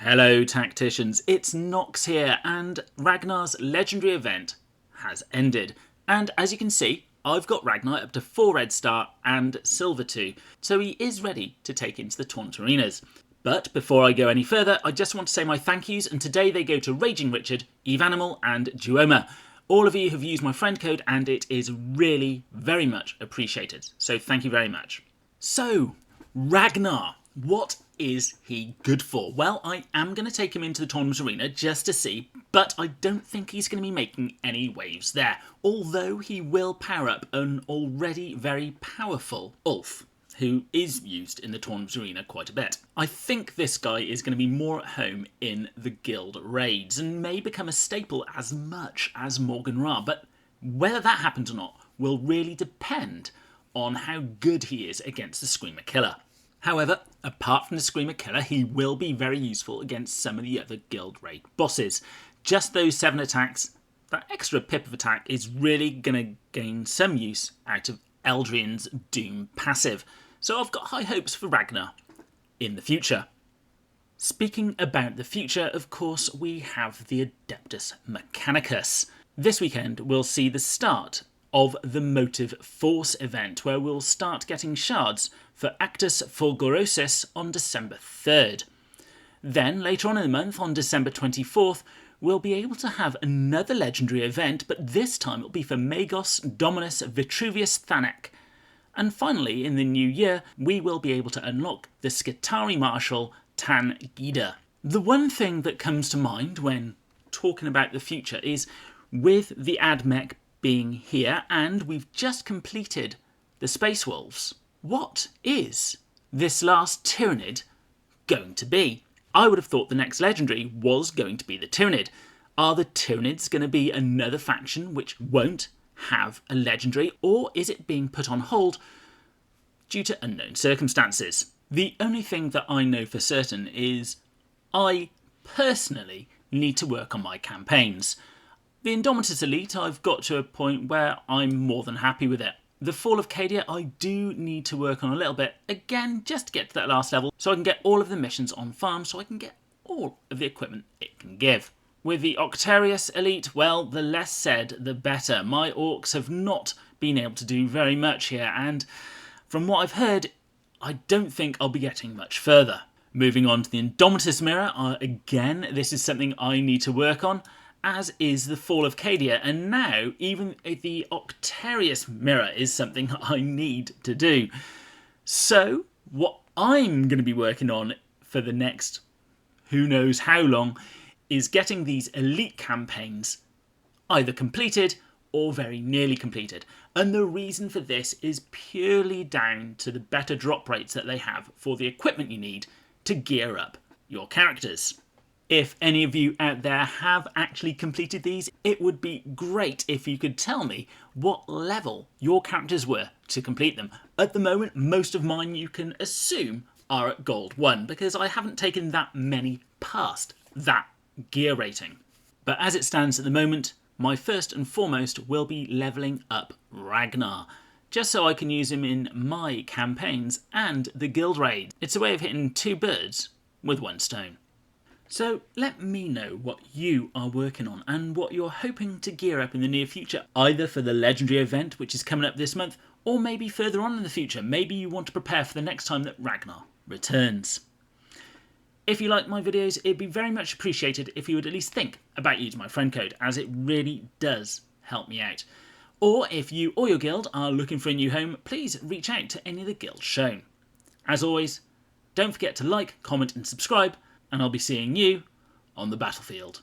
Hello tacticians, it's Nox here, and Ragnar's legendary event has ended. And as you can see, I've got Ragnar up to 4 red star and silver 2, so he is ready to take into the tournament arenas. But before I go any further, I just want to say my thank yous, and today they go to Raging Richard, Evanimal and Duoma. All of you have used my friend code and it is really very much appreciated, so thank you very much. So, Ragnar, what is he good for? Well, I am going to take him into the tournament arena just to see, but I don't think he's going to be making any waves there, although he will power up an already very powerful Ulf, who is used in the tournament arena quite a bit. I think this guy is going to be more at home in the guild raids and may become a staple as much as Morgan Ra, but whether that happens or not will really depend on how good he is against the Screamer Killer. However, apart from the Screamer Killer, he will be very useful against some of the other guild raid bosses. Just those 7 attacks, that extra pip of attack is really going to gain some use out of Eldrian's Doom passive. So I've got high hopes for Ragnar in the future. Speaking about the future, of course, we have the Adeptus Mechanicus. This weekend we'll see the start of the Motive Force event, where we'll start getting shards for Actus Fulgurosus on December 3rd. Then, later on in the month, on December 24th, we'll be able to have another legendary event, but this time it'll be for Magos Dominus Vitruvius Thanek. And finally, in the new year, we will be able to unlock the Skitari Marshal Tan Gida. The one thing that comes to mind when talking about the future is, with the AdMech being here, and we've just completed the Space Wolves, what is this last Tyranid going to be? I would have thought the next legendary was going to be the Tyranid. Are the Tyranids going to be another faction which won't have a legendary, or is it being put on hold due to unknown circumstances? The only thing that I know for certain is I personally need to work on my campaigns. The Indomitus Elite, I've got to a point where I'm more than happy with it. The Fall of Cadia, I do need to work on a little bit, again, just to get to that last level, so I can get all of the missions on farm, so I can get all of the equipment it can give. With the Octarius Elite, well, the less said, the better. My orcs have not been able to do very much here, and from what I've heard, I don't think I'll be getting much further. Moving on to the Indomitus Mirror, again, this is something I need to work on, as is the Fall of Cadia, and now even the Octarius Mirror is something I need to do. So, what I'm going to be working on for the next who knows how long is getting these elite campaigns either completed or very nearly completed. And the reason for this is purely down to the better drop rates that they have for the equipment you need to gear up your characters. If any of you out there have actually completed these, it would be great if you could tell me what level your characters were to complete them. At the moment, most of mine you can assume are at Gold 1, because I haven't taken that many past that gear rating. But as it stands at the moment, my first and foremost will be levelling up Ragnar, just so I can use him in my campaigns and the guild raid. It's a way of hitting 2 birds with 1 stone. So let me know what you are working on and what you're hoping to gear up in the near future, either for the legendary event which is coming up this month, or maybe further on in the future. Maybe you want to prepare for the next time that Ragnar returns. If you like my videos, it'd be very much appreciated if you would at least think about using my friend code, as it really does help me out. Or if you or your guild are looking for a new home, please reach out to any of the guilds shown. As always, don't forget to like, comment and subscribe, and I'll be seeing you on the battlefield.